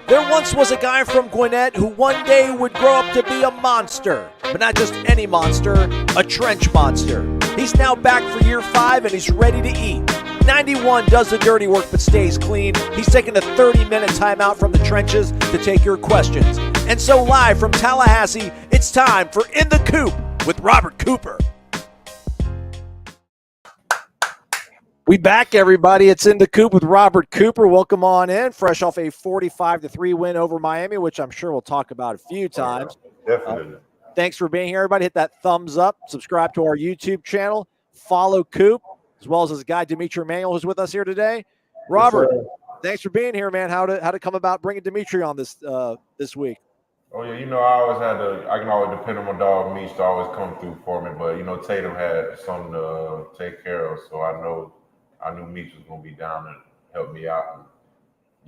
There once was a guy from Gwinnett who one day would grow up to be a monster. But not just any monster, a trench monster. He's now back for year 5 and he's ready to eat. 91 does the dirty work but stays clean. He's taking a 30-minute timeout from the trenches to take your questions. And so live from Tallahassee, it's time for In the Coop with Robert Cooper. We back, everybody. It's In the Coop with Robert Cooper. Welcome on in. Fresh off a 45-3 win over Miami, which I'm sure we'll talk about a few times. Definitely. Thanks for being here, everybody. Hit that thumbs up. Subscribe to our YouTube channel. Follow Coop, as well as his guy, Dimitri Emanuel, who's with us here today. Robert, thanks for being here, man. How to come about bringing Dimitri on this week? Oh, yeah, I can always depend on my dog, Meech, to always come through for me. But, Tatum had something to take care of, so I knew Meech was going to be down and help me out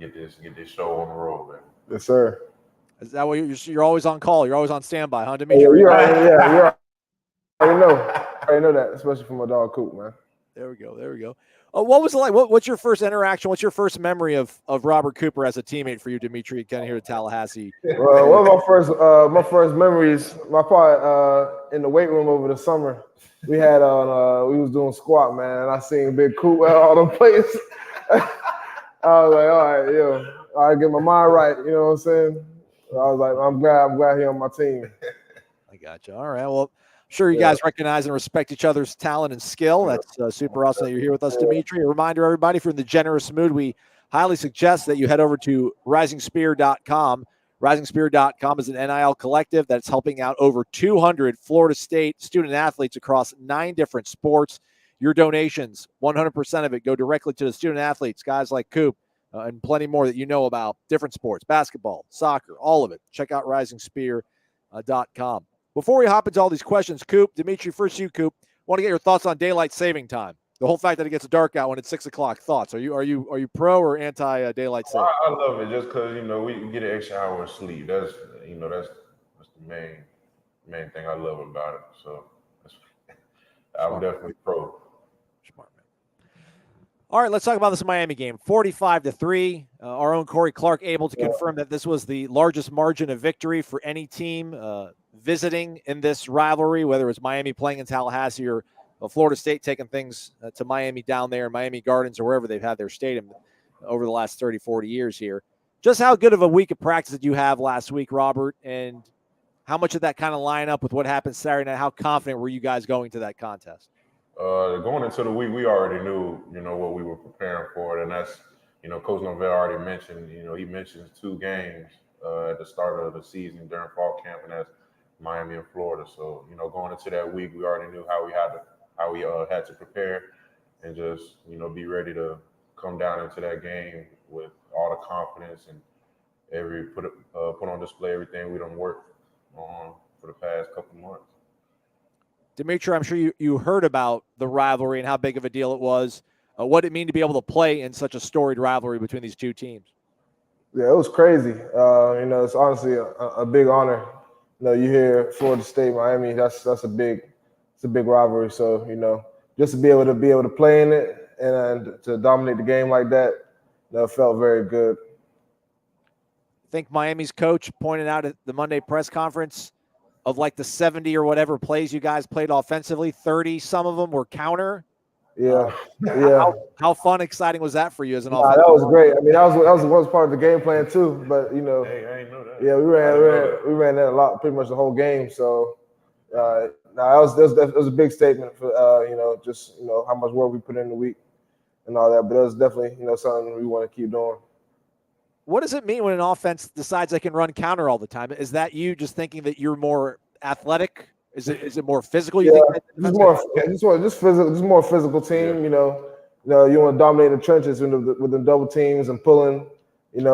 and get this show on the road, man. Yes, sir. Is that what you're always on call? You're always on standby, huh, Dimitri? You already know that, especially from my dog Coop, man. There we go. What was it like? What's your first interaction? What's your first memory of Robert Cooper as a teammate for you, Dimitri, getting here to Tallahassee? Well, one of my first memories, my part in the weight room over the summer, we was doing squat, man, and I seen Big Coop at all them places. I was like, all right, get my mind right, you know what I'm saying? I was like, I'm glad he's on my team. I got you. All right. Well, I'm sure you guys recognize and respect each other's talent and skill. That's super awesome that you're here with us, Dimitri. A reminder, everybody, if you're in the generous mood, we highly suggest that you head over to risingspear.com. Risingspear.com is an NIL collective that's helping out over 200 Florida State student athletes across 9 different sports. Your donations, 100% of it, go directly to the student athletes, guys like Coop, and plenty more that you know about, different sports, basketball, soccer, all of it. Check out risingspear.com. Before we hop into all these questions, Coop, Dimitri, first you, Coop, want to get your thoughts on daylight saving time. The whole fact that it gets dark out when it's 6 o'clock. Thoughts? Are you pro or anti daylight saving? I love it just because we get an extra hour of sleep. That's the main thing I love about it. So I'm definitely pro. Smart, man. All right, let's talk about this Miami game. 45-3. Our own Corey Clark able to confirm that this was the largest margin of victory for any team visiting in this rivalry, whether it's Miami playing in Tallahassee or Florida State taking things to Miami down there in Miami Gardens or wherever they've had their stadium over the last 30, 40 years here. Just how good of a week of practice did you have last week, Robert, and how much of that kind of line up with what happened Saturday night? How confident were you guys going to that contest? Going into the week, we already knew, what we were preparing for, and that's, Coach Norvell already mentioned, he mentions 2 games at the start of the season during fall camp, and that's Miami and Florida. So, going into that week, we already knew how we had to prepare and just, be ready to come down into that game with all the confidence and put on display everything we done worked on for the past couple months. Dimitri, I'm sure you heard about the rivalry and how big of a deal it was. What did it mean to be able to play in such a storied rivalry between these 2 teams? Yeah, it was crazy. It's honestly a big honor. You hear Florida State, Miami. That's a big rivalry. So just to be able to play in it and to dominate the game like that, felt very good. I think Miami's coach pointed out at the Monday press conference of like the 70 or whatever plays you guys played offensively, 30, some of them were counter. Yeah. How fun, exciting was that for you as an offense? That was great. I mean, that was part of the game plan too. But Hey, I ain't know that. yeah, we ran that a lot, pretty much the whole game. So that was a big statement for just how much work we put in the week and all that. But it was definitely something we want to keep doing. What does it mean when an offense decides they can run counter all the time? Is that you just thinking that you're more athletic? Is it more physical? You think just more physical team. Yeah. You want to dominate the trenches with the double teams and pulling. It's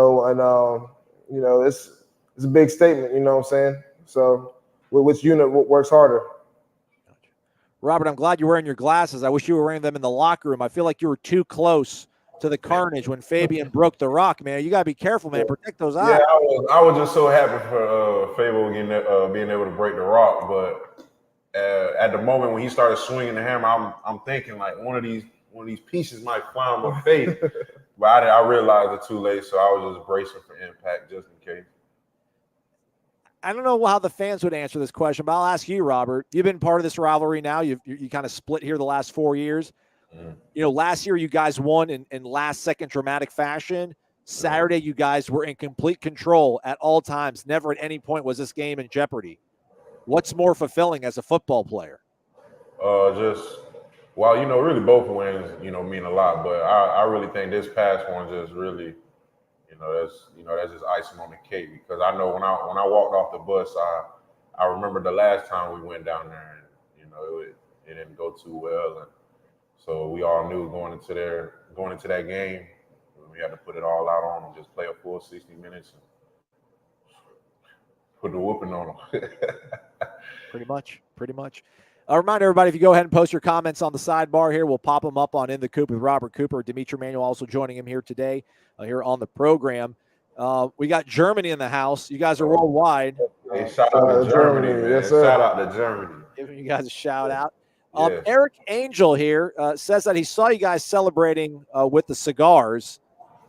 a big statement. You know what I'm saying? So, which unit works harder? Robert, I'm glad you're wearing your glasses. I wish you were wearing them in the locker room. I feel like you were too close to the carnage when Fabian broke the rock, man. You got to be careful, man. Protect those eyes. Yeah, I was just so happy for Fabo being able to break the rock. But at the moment when he started swinging the hammer, I'm thinking like one of these pieces might fly on my face. But I realized it too late, so I was just bracing for impact just in case. I don't know how the fans would answer this question, but I'll ask you, Robert. You've been part of this rivalry now. You kind of split here the last 4 years. You know, last year you guys won in last-second dramatic fashion. Saturday you guys were in complete control at all times. Never at any point was this game in jeopardy. What's more fulfilling as a football player? Well, you know, really both wins, you know, mean a lot. But I really think this past one just really, that's just icing on the cake, because I know when I walked off the bus, I remember the last time we went down there, and you know it didn't go too well, and so we all knew going into that game, we had to put it all out on them, just play a full 60 minutes and put the whooping on them. Pretty much. I'll remind everybody, if you go ahead and post your comments on the sidebar here, we'll pop them up on In the Coop with Robert Cooper. Dimitri Manuel also joining him here today, here on the program. We got Germany in the house. You guys are worldwide. Hey, shout out to Germany, man. Yes, sir. Shout out to Germany. Giving you guys a shout out. Yes. Eric Angel here says that he saw you guys celebrating with the cigars.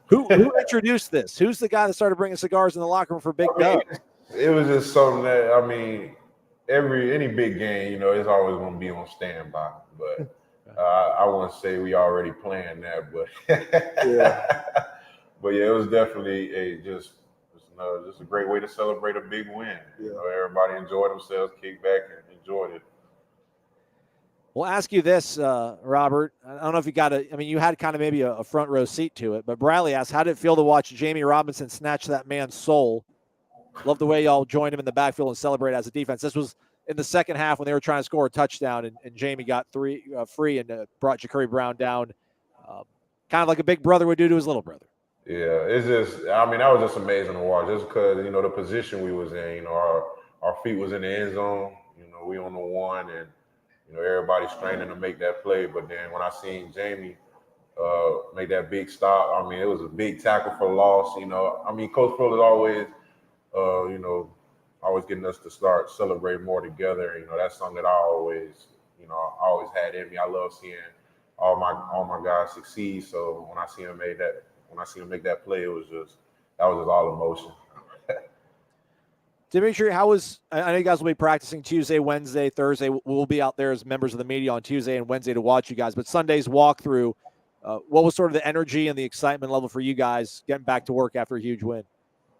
Who introduced this? Who's the guy that started bringing cigars in the locker room for Big Dub? It was just something that, I mean, any big game, you know, it's always going to be on standby. But I want to say we already planned that. But but yeah, it was definitely just a great way to celebrate a big win. Yeah. You know, everybody enjoyed themselves, kicked back, and enjoyed it. We'll ask you this, Robert. I don't know if you had kind of maybe a front row seat to it, but Bradley asked, how did it feel to watch Jamie Robinson snatch that man's soul? Love the way y'all joined him in the backfield and celebrate as a defense. This was in the second half when they were trying to score a touchdown, and Jamie got free and brought Ja'Cory Brown down, kind of like a big brother would do to his little brother. Yeah, it's just, I mean, that was just amazing to watch, just because, you know, the position we was in, you know, our feet was in the end zone, you know, we on the one, and, you know, everybody's straining to make that play. But then when I seen Jamie make that big stop, I mean, it was a big tackle for loss, you know. I mean, Coach Phil is always, always getting us to start celebrating more together. You know, that's something that I always had in me. I love seeing all my guys succeed. So when I see him make that play, that was just all emotion. Dimitri, I know you guys will be practicing Tuesday, Wednesday, Thursday. We'll be out there as members of the media on Tuesday and Wednesday to watch you guys. But Sunday's walkthrough, what was sort of the energy and the excitement level for you guys getting back to work after a huge win?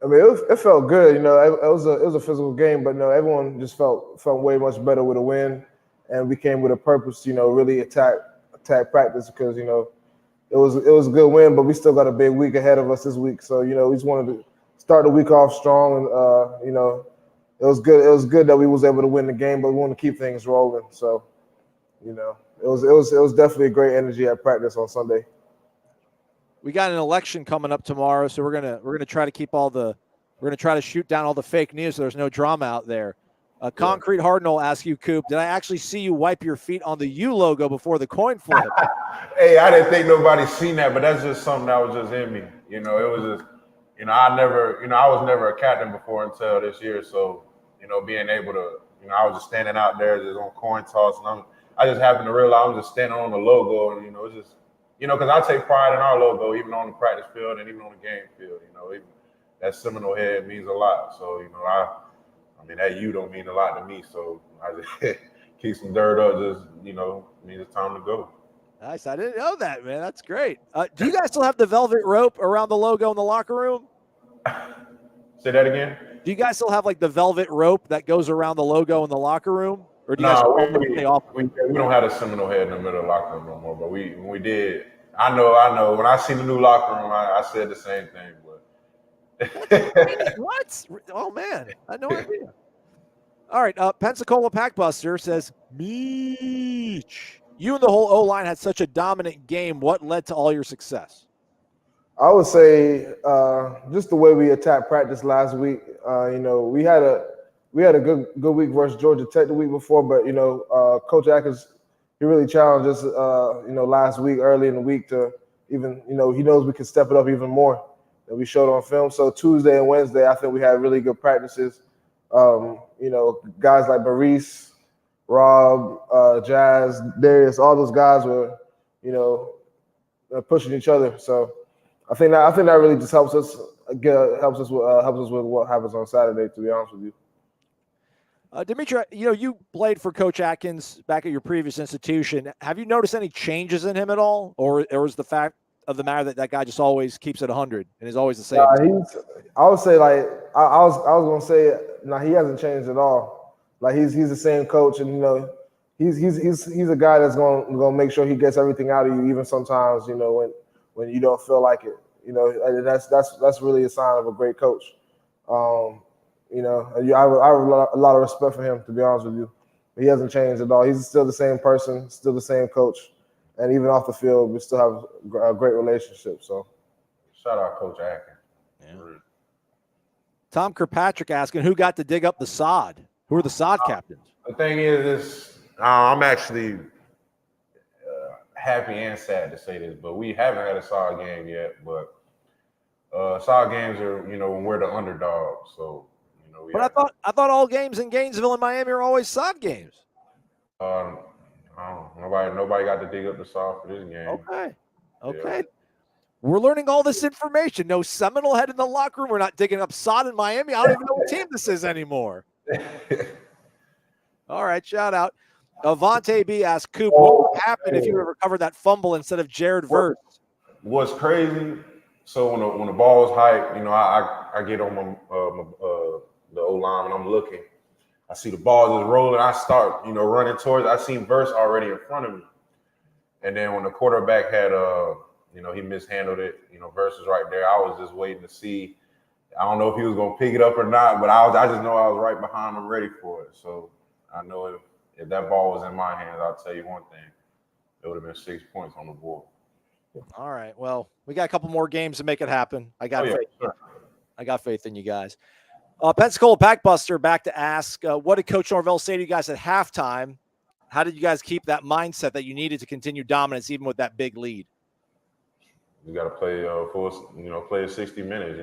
I mean, it felt good. You know, it was a physical game, but no, everyone just felt way much better with a win, and we came with a purpose. You know, really attack practice, because you know it was a good win, but we still got a big week ahead of us this week. So you know, we just wanted to start the week off strong, and you know, it was good. It was good that we was able to win the game, but we want to keep things rolling. So, you know, it was definitely a great energy at practice on Sunday. We got an election coming up tomorrow, so we're gonna try to shoot down all the fake news so there's no drama out there. Concrete Harden will ask you, Coop, did I actually see you wipe your feet on the U logo before the coin flip? Hey, I didn't think nobody seen that, but that's just something that was just in me. You know, it was just, you know, I was never a captain before until this year. So, you know, being able to, you know, I was just standing out there just on coin toss, and I just happened to realize I'm just standing on the logo, and, you know, it's just, you know, because I take pride in our logo, even on the practice field and even on the game field. You know, even that Seminole head means a lot. So, you know, I mean, that U don't mean a lot to me. So I just keep some dirt up, just, you know, means it's time to go. Nice. I didn't know that, man. That's great. Do you guys still have the velvet rope around the logo in the locker room? Say that again? Do you guys still have like the velvet rope that goes around the logo in the locker room? Or do you we don't have a Seminole head in the middle of the locker room no more, but we did. I know. When I seen the new locker room, I said the same thing. But what? Oh man, I had no idea. All right, Pensacola Packbuster says, Meech, you and the whole O-line had such a dominant game. What led to all your success? I would say just the way we attacked practice last week. You know, we had a good week versus Georgia Tech the week before, but you know, Coach Atkins, he really challenged us. You know, last week, early in the week, to even, you know, he knows we can step it up even more than we showed on film. So Tuesday and Wednesday, I think we had really good practices. You know, guys like Maurice, Rob, Jazz, Darius, all those guys were, you know, pushing each other. So I think that really just helps us with what happens on Saturday. To be honest with you. Dimitri, you played for Coach Atkins back at your previous institution. Have you noticed any changes in him at all, or is the fact of the matter that guy just always keeps it 100 and is always the same? I would say I was gonna say he hasn't changed at all. Like he's the same coach, and he's a guy that's gonna make sure he gets everything out of you, even sometimes when you don't feel like it. And that's really a sign of a great coach. I have a lot of respect for him, to be honest with you. But he hasn't changed at all. He's still the same person, still the same coach, and even off the field, we still have a great relationship. So, shout out Coach Atkins. Yeah. Tom Kirkpatrick asking, who got to dig up the sod? Who are the sod captains? The thing is, I'm actually happy and sad to say this, but we haven't had a sod game yet. But sod games are, when we're the underdog. So, but I thought all games in Gainesville and Miami are always sod games. I don't know. Nobody got to dig up the sod for this game. Okay. Yeah. We're learning all this information. No Seminole head in the locker room. We're not digging up sod in Miami. I don't even know what team this is anymore. All right, shout out. Avante B asked Coop, what would happen if you would recover that fumble instead of Jared Verse? What's crazy? So when the ball was hyped, I get on the O-line and I'm looking. I see the ball just rolling. I start, running towards. I seen Verse already in front of me, and then when the quarterback had he mishandled it. Verse was right there. I was just waiting to see. I don't know if he was gonna pick it up or not, but I just know I was right behind him, ready for it. So I know if that ball was in my hands, I'll tell you one thing: it would have been 6 points on the board. All right. Well, we got a couple more games to make it happen. I got faith. Sure. I got faith in you guys. Pensacola Packbuster back to ask, what did Coach Norvell say to you guys at halftime? How did you guys keep that mindset that you needed to continue dominance even with that big lead? We got to play play 60 minutes.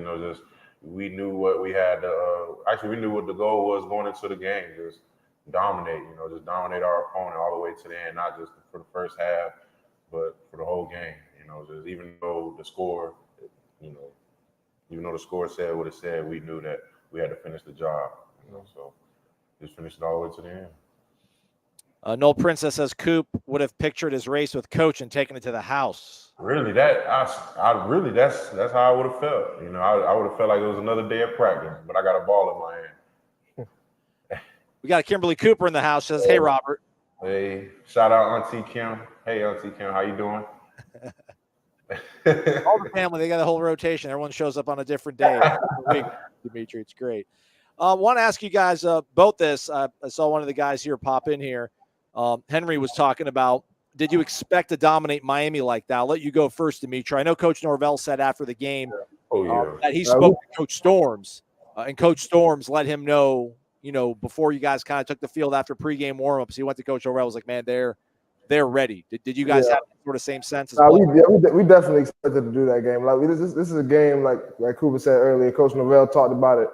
We knew what we had. We knew what the goal was going into the game. Just dominate. Just dominate our opponent all the way to the end, not just for the first half, but for the whole game. Just even though the score, even though the score said what it said, we knew that we had to finish the job. So just finish it all the way to the end. Noel Princess says Coop would have pictured his race with Coach and taken it to the house. Really, that's how I would have felt. I would have felt like it was another day of practice, but I got a ball in my hand. We got a Kimberly Cooper in the house. Says, hey, Robert. Hey, shout out Auntie Kim. Hey, Auntie Kim, how you doing? All the family, they got a whole rotation. Everyone shows up on a different day. Dimitri, it's great. Want to ask you guys both this. I saw one of the guys here pop in here. Henry was talking about, did you expect to dominate Miami like that? I'll let you go first, Dimitri. I know Coach Norvell said after the game that he spoke to Coach Storms, and Coach Storms let him know, before you guys kind of took the field after pregame warmups, he went to Coach Norvell, was like, man, they're ready. Did you guys have that sort of same sense as well? We definitely expected to do that game. Like this is a game like Cooper said earlier. Coach Norvell talked about it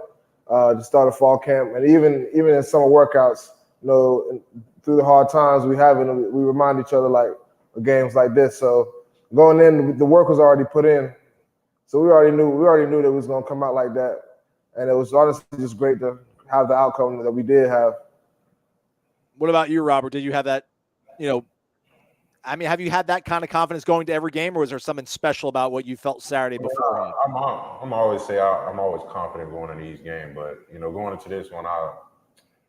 to start of fall camp, and even in summer workouts. Through the hard times we remind each other like games like this. So going in, the work was already put in. So we already knew that it was going to come out like that, and it was honestly just great to have the outcome that we did have. What about you, Robert? Did you have that? Have you had that kind of confidence going to every game, or was there something special about what you felt Saturday beforehand? I'm always confident going into each game, but going into this one,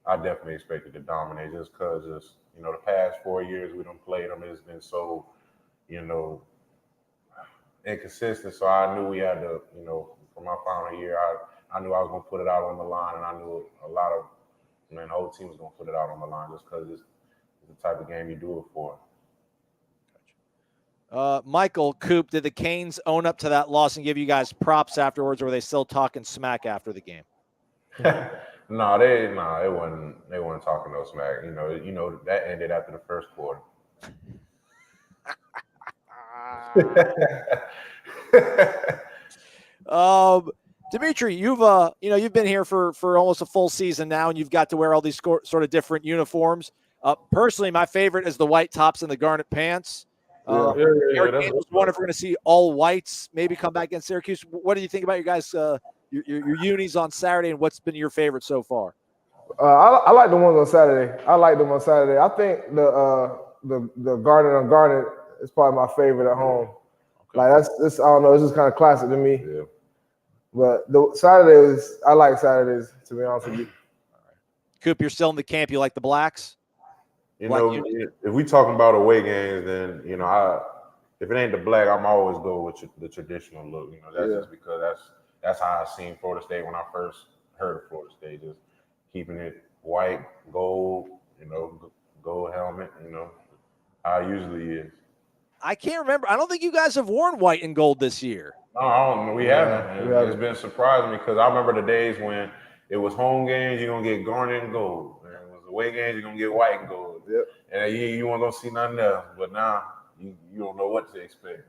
I definitely expected to dominate just because the past 4 years we done played them, it's been so inconsistent. So I knew we had to for my final year, I knew I was gonna put it out on the line, and I knew the whole team was gonna put it out on the line just because it's the type of game you do it for. Michael, Coop, did the Canes own up to that loss and give you guys props afterwards, or were they still talking smack after the game? No, they weren't talking no smack. That ended after the first quarter. Dimitri, you've been here for almost a full season now, and you've got to wear all these sort of different uniforms. Personally, my favorite is the white tops and the garnet pants. Eric Daniels wondering if we're going to see all whites maybe come back against Syracuse. What do you think about your guys, your unis on Saturday, and what's been your favorite so far? I like the ones on Saturday. I think the garden unguarded is probably my favorite at home. Okay. Like that's I don't know. It's just kind of classic to me. Yeah. But the Saturdays, I like Saturdays, to be honest with you. Coop, you're still in the camp. You like the blacks? You know, if we talking about away games, then if it ain't the black, I'm always go with the traditional look. You know, that's just because that's how I seen Florida State when I first heard of Florida State, just keeping it white, gold, gold helmet. How it usually is. I can't remember. I don't think you guys have worn white and gold this year. No, I don't know. We haven't. It's been surprising because I remember the days when it was home games, you're gonna get garnet and gold. And it was away games, you're gonna get white and gold. Yep. And you weren't gonna see nothing else. But now you don't know what to expect.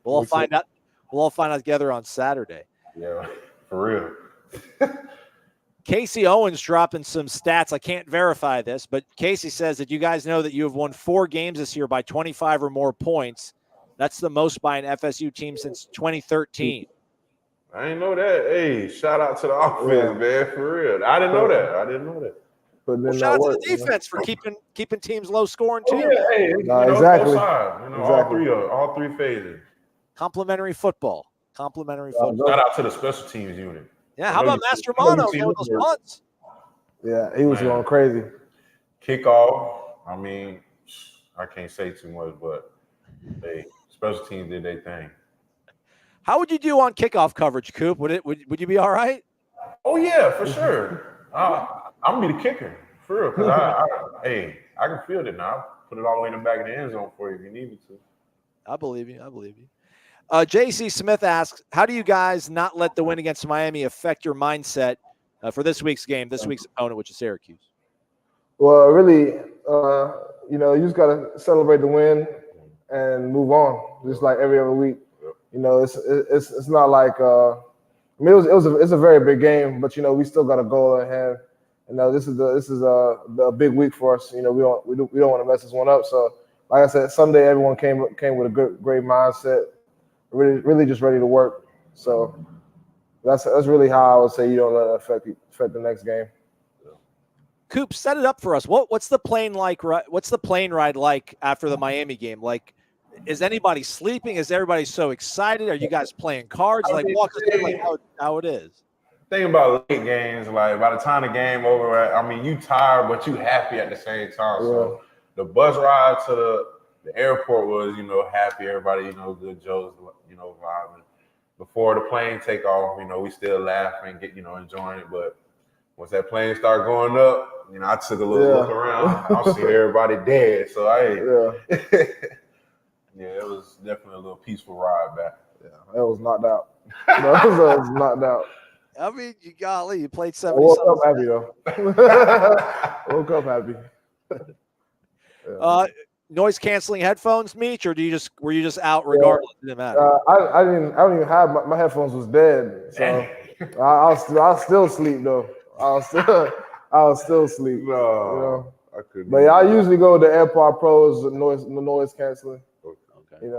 We'll all find out. We'll all find out together on Saturday. Yeah, for real. Casey Owens dropping some stats. I can't verify this, but Casey says that you guys know that you have won 4 games this year by 25 or more points. That's the most by an FSU team since 2013. I didn't know that. Hey, shout out to the offense, man, for real. I didn't know that. But then shout out to the defense for keeping teams low scoring too. Exactly. Exactly. All three phases. Complimentary football. Shout out to the special teams unit. Yeah, how about Master Mono with those punts? Yeah, he was going crazy. Kickoff. I mean, I can't say too much, but special teams did their thing. How would you do on kickoff coverage, Coop? Would you be all right? Oh yeah, for sure. I'm gonna be the kicker for real, because I can field it now. I'll put it all the way in the back of the end zone for you if you need me to. I believe you. J.C. Smith asks, how do you guys not let the win against Miami affect your mindset for this week's game, this week's opponent, which is Syracuse? Well, really, you just got to celebrate the win and move on, just like every other week. It's not like it's a very big game, but we still got a goal at hand. This is a big week for us. We don't want to mess this one up. So, like I said, Sunday everyone came with a great mindset. Really just ready to work. So that's really how I would say you don't let it affect the next game. Coop, set it up for us. What's the plane like? What's the plane ride like after the Miami game? Like, is anybody sleeping? Is everybody so excited? Are you guys playing cards? Like, walk us through how it is. Thing about late games, like by the time the game over, you tired, but you happy at the same time. Yeah. So the bus ride to the airport was, happy. Everybody, good jokes, vibing. Before the plane take off, we still laughing, enjoying it. But once that plane started going up, I took a little look around. I seen everybody dead. So it was definitely a little peaceful ride back. Yeah, that was knocked out. That was knocked out. I mean, you played 70. Woke up happy though. Woke up happy. Noise canceling headphones, Meech, or were you just out regardless? It didn't matter. I don't even have my headphones was dead, so I'll still sleep though. I'll still sleep. No, I couldn't. But I usually go to AirPod Pros, the noise canceling. Okay.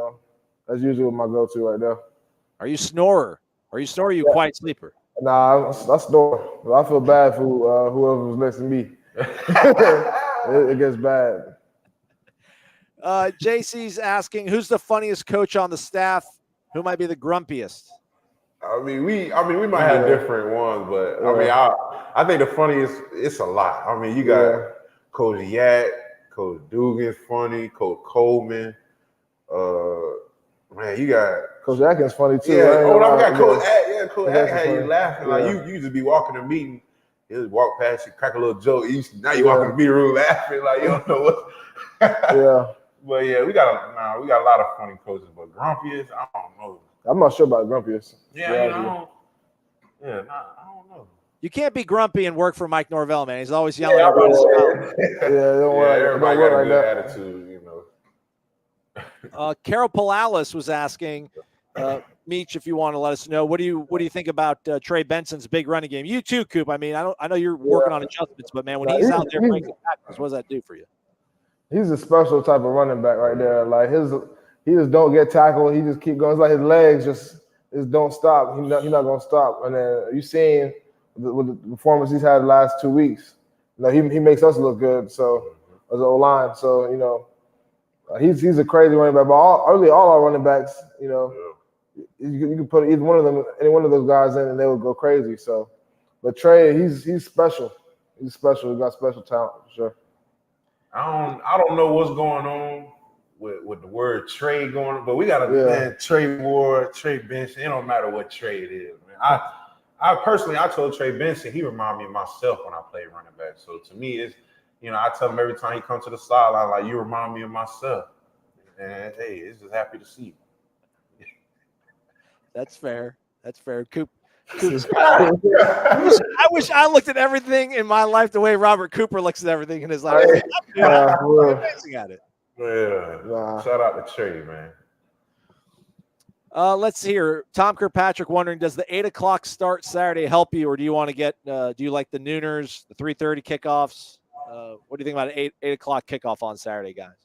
That's usually what my go-to right there. Are you snorer? Are you quiet sleeper? Nah, I snore. I feel bad for whoever was next to me. It gets bad. JC's asking, who's the funniest coach on the staff? Who might be the grumpiest? We might have different ones, but I think the funniest, it's a lot. You got Coach Yak, Coach Dugan's funny, Coach Coleman. You got Coach Atkins funny too. I got Coach Ack. Yeah, Coach Ack had you laughing. Like you just be walking the meeting, you just walk past you, crack a little joke. Now you walk in the meeting room laughing like you don't know what. Yeah. But we got a lot of funny coaches, but grumpiest, I don't know. I'm not sure about grumpiest. I don't know. You can't be grumpy and work for Mike Norvell, man. He's always yelling at everybody. Don't worry. Everybody got a good attitude, Carol Palalis was asking, Meech, if you want to let us know, what do you think about Trey Benson's big running game? You too, Coop. I know you're working on adjustments, but man, when he's out there breaking tackles, what does that do for you? He's a special type of running back right there. Like he just don't get tackled. He just keep going. It's like his legs just don't stop. He's not gonna stop. And then you seen with the performance he's had the last 2 weeks. You know, he makes us look good. So as an O-line, so you know, he's a crazy running back. But all our running backs, you know, you can put either one of them, any one of those guys in, and they would go crazy. So, but Trey, he's special. He's special. He got special talent for sure. I don't know what's going on with the word trade going on, but we got a man, Trey Ward, Trey Benson. It don't matter what trade it is, man. I personally told Trey Benson he reminded me of myself when I played running back. So to me, it's, you know, I tell him every time he comes to the sideline, like, you remind me of myself. And hey, it's just happy to see you. That's fair. That's fair. Coop. I wish I looked at everything in my life the way Robert Cooper looks at everything in his life. I'm amazing at it. Yeah. Shout out to Trey, man. Let's hear Tom Kirkpatrick wondering, does the 8 o'clock start Saturday help you, or do you want to get? Do you like the nooners, the 3:30 kickoffs? What do you think about an 8 o'clock kickoff on Saturday, guys?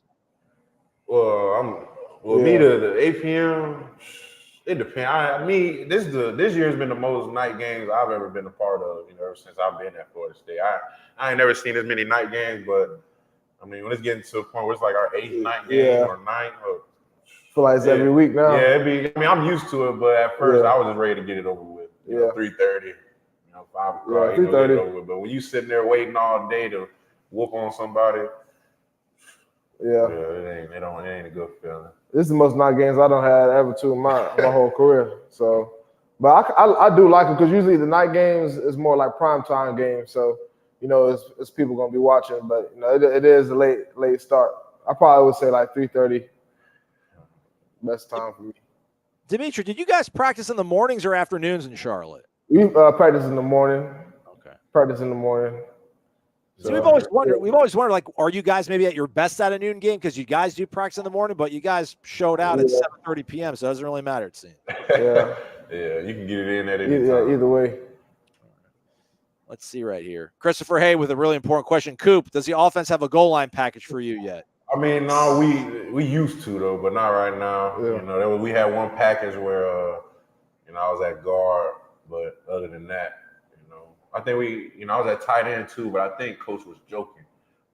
Well, me the 8 p.m. It depends. This year's been the most night games I've ever been a part of. You know, ever since I've been at Florida State, I ain't never seen as many night games. But I mean, when it's getting to a point where it's like our 8th night game or 9th, or feel like it's every week now. Yeah, I'm used to it, but at first I was just ready to get it over with. You know, 3:30, 5 o'clock, get it over with. But when you sitting there waiting all day to whoop on somebody, it ain't a good feeling. This is the most night games I don't have ever to in my whole career. So, but I do like it because usually the night games is more like prime time games. So, you know, it's people gonna be watching, but you know, it is a late start. I probably would say like 3:30. Best time for me. Dimitri, did you guys practice in the mornings or afternoons in Charlotte? We practice in the morning. Okay. Practice in the morning. So we've always wondered, like, are you guys maybe at your best at a noon game? Because you guys do practice in the morning, but you guys showed out at 7:30 p.m., so it doesn't really matter, it seems. Yeah, you can get it in at any time. Yeah, either way. Let's see right here. Christopher Hay with a really important question. Coop, does the offense have a goal line package for you yet? I mean, no, we used to, though, but not right now. Yeah. You know, we had one package where, I was at guard, but other than that, I think I was at tight end too, but I think coach was joking.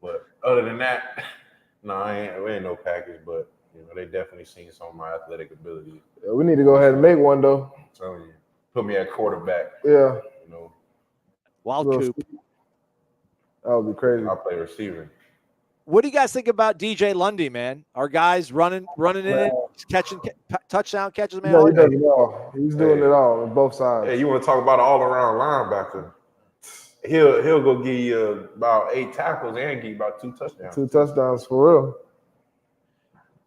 But other than that, we ain't no package, but they definitely seen some of my athletic abilities. Yeah, we need to go ahead and make one though. I'm telling you, put me at quarterback. Yeah. Wild Coop. That would be crazy. I'll play receiver. What do you guys think about DJ Lundy, man? Are guys running in, catching touchdown catches, man? No, he does it all. He's doing it all on both sides. Hey, you want to talk about an all-around linebacker? He'll go give you about 8 tackles and give you about 2 touchdowns. 2 touchdowns for real.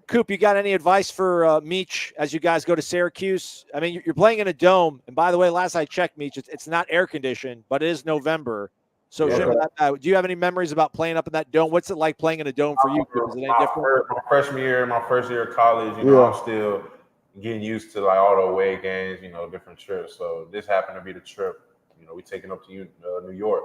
Coop, you got any advice for Meach as you guys go to Syracuse? I mean, you're playing in a dome, and by the way, last I checked, Meach, it's not air conditioned, but it is November. So do you have any memories about playing up in that dome? What's it like playing in a dome for you, Coop? Is it any different? My freshman year, my first year of college, I'm still getting used to like all the away games, different trips. So this happened to be the trip. We taking up to New York.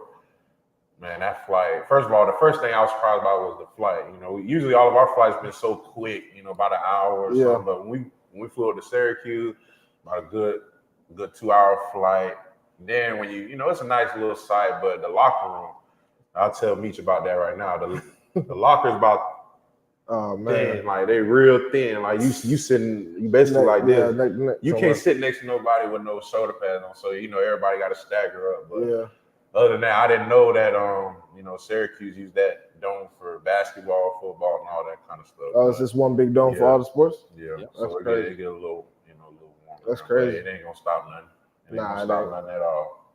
Man, that flight. First of all, the first thing I was surprised about was the flight. Usually all of our flights been so quick, about an hour or something. But when we flew up to Syracuse, about a good 2-hour flight. Then when it's a nice little site, but the locker room, I'll tell Meach about that right now. The locker's about thin, like they real thin. Like you sitting, you basically like this. You can't sit next to nobody with no shoulder pads on. So everybody got to stagger up. But other than that, I didn't know that Syracuse used that dome for basketball, football, and all that kind of stuff. Oh, it's just one big dome for all the sports. Yeah, so it get a little, warm. That's crazy. It ain't gonna stop nothing. It ain't gonna stop nothing at all.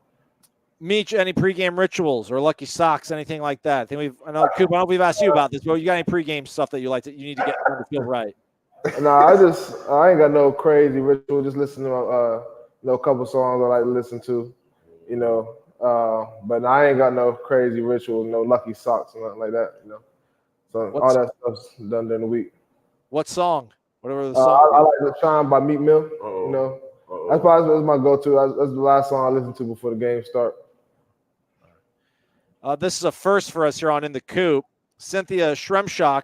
Meach, any pregame rituals or lucky socks, anything like that? I know, Coop, I don't know if we've asked you about this, but you got any pregame stuff that you need to get to feel right? No, I ain't got no crazy ritual. Just listen to a couple songs I like to listen to, but I ain't got no crazy ritual, no lucky socks or nothing like that, So all that stuff's done during the week. What song? Whatever the song. I like "The Shine" by Meek Mill. That's my go-to. That's the last song I listen to before the game start. This is a first for us here on In the Coop. Cynthia Shremshock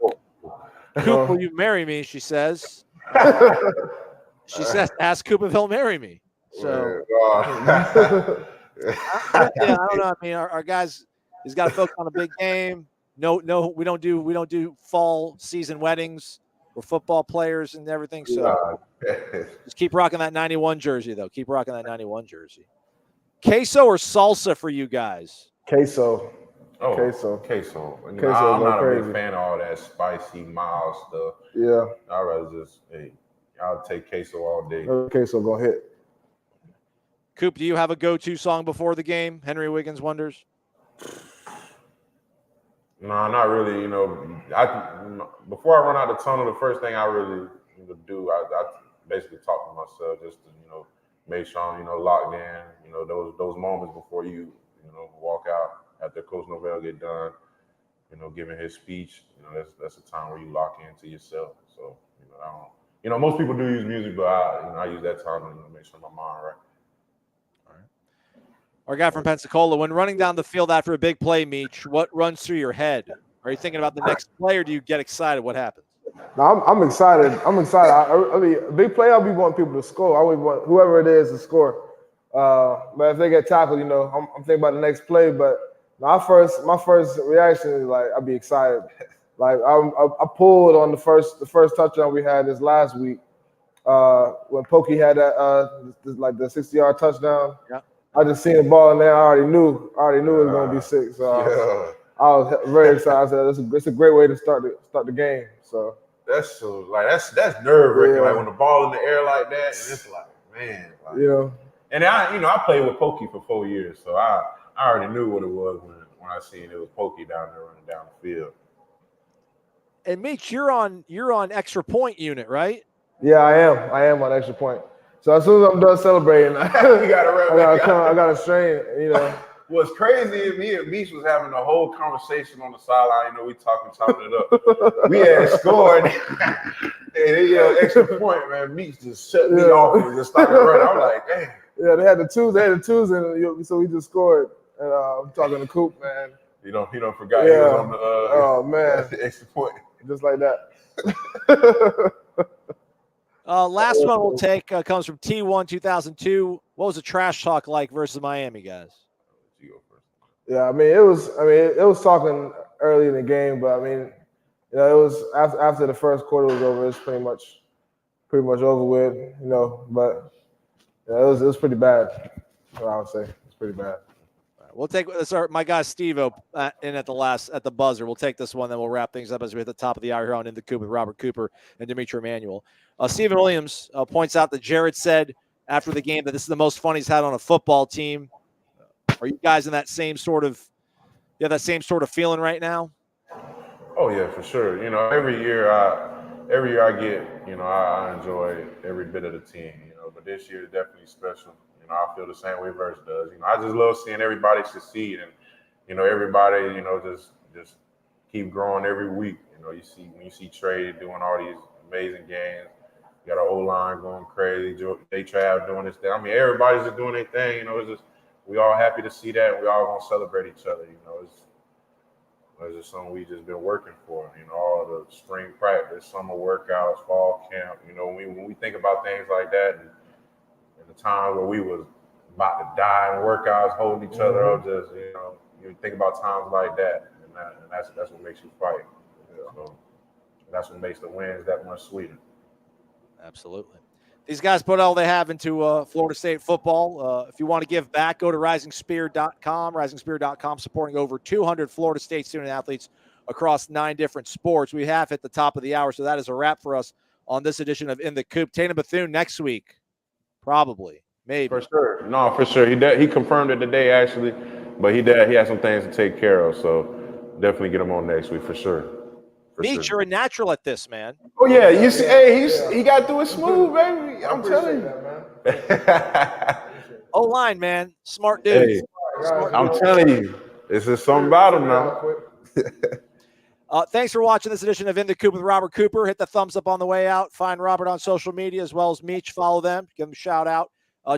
Coop, will you marry me? She says. She says, ask Coop if he'll marry me. So, yeah, I don't know. I mean, our guys, he's got to focus on a big game. No, we don't do fall season weddings. We're football players and everything. So just keep rocking that 91 jersey, though. Keep rocking that 91 jersey. Queso or salsa for you guys? Queso. Oh, queso. Queso. Queso I'm not crazy. a big fan of all that spicy, mild stuff. Yeah. I'd rather just, I'll take queso all day. Queso gonna hit. Coop, do you have a go-to song before the game? Henry Wiggins Wonders? No, not really. Before I run out the tunnel, the first thing I really do, I basically talk to myself just to, make sure I'm, locked in. Those moments before you walk out after Coach Norvell get done, giving his speech. That's a time where you lock into yourself. So, I don't. Most people do use music, but I use that time to make sure my mind right. Our guy from Pensacola, when running down the field after a big play, Meech, what runs through your head? Are you thinking about the next play, or do you get excited? What happens? No, I'm excited. I'm excited. I mean, a big play, I'll be wanting people to score. I always want whoever it is to score. But if they get tackled, I'm thinking about the next play. But my first reaction is like I'll be excited. Like I pulled on the first touchdown we had this last week when Pokey had that the 60-yard touchdown. Yeah. I just seen the ball in there. I already knew it was gonna be 6. So I was very excited. I said it's a great way to start the game. So that's nerve wracking. Like when the ball in the air like that, and it's like, man. And I played with Pokey for 4 years, so I already knew what it was when I seen it was Pokey down there running down the field. And Meech, you're on extra point unit, right? Yeah, I am on extra point. So as soon as I'm done celebrating, I gotta strain. What's crazy is me and Meech was having a whole conversation on the sideline. We chopping it up. We had scored, and extra point, man. Meech just shut me off and just started running. I'm like, damn. Yeah, they had the twos, and so we just scored. And I'm talking to Coop, man. He don't forget he was on the oh man, extra point, just like that. Last one we'll take comes from T1 2002. What was the trash talk like versus Miami, guys? Yeah, I mean it was talking early in the game, but I mean, it was after the first quarter was over. It's pretty much over with, But it was pretty bad. What I would say it's pretty bad. We'll take my guy Steve-O in at the buzzer. We'll take this one, then we'll wrap things up as we hit the top of the hour here on In the Coop with Robert Cooper and Dimitri Emanuel. Stephen Williams points out that Jared said after the game that this is the most fun he's had on a football team. Are you guys in that same sort of feeling right now? Oh yeah, for sure. Every year I get, I enjoy every bit of the team. But this year is definitely special. I feel the same way Verse does. I just love seeing everybody succeed and, everybody, just keep growing every week. When you see Trey doing all these amazing games, you got our O-line going crazy, Jay Trav doing this thing. I mean, everybody's just doing their thing. It's just we all happy to see that. And we all gonna celebrate each other. It's just something we just been working for. All the spring practice, summer workouts, fall camp. When we think about things like that. And the time where we was about to die in workouts, holding each other up, just you think about times like that, and that's what makes you fight. So that's what makes the wins that much sweeter. Absolutely. These guys put all they have into Florida State football. If you want to give back, go to risingspear.com. Risingspear.com supporting over 200 Florida State student athletes across 9 different sports. We have hit the top of the hour, so that is a wrap for us on this edition of In the Coop. Tatum Bethune next week. Probably, maybe. For sure. No, for sure. He confirmed it today, actually, but he had some things to take care of, so definitely get him on next week for sure. Meech, you're a natural at this, man. Oh yeah, you see, he got through it smooth, baby. I'm telling you, man. O-line, man, smart dude. Hey, I'm telling you, it's just something about him now. Thanks for watching this edition of In the Coop with Robert Cooper. Hit the thumbs up on the way out. Find Robert on social media as well as Meech. Follow them. Give them a shout out.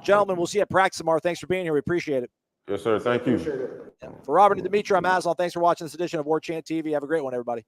Gentlemen, we'll see you at practice tomorrow. Thanks for being here. We appreciate it. Yes, sir. Thank you. For Robert and Dimitri, I'm Aslan. Thanks for watching this edition of Warchant TV. Have a great one, everybody.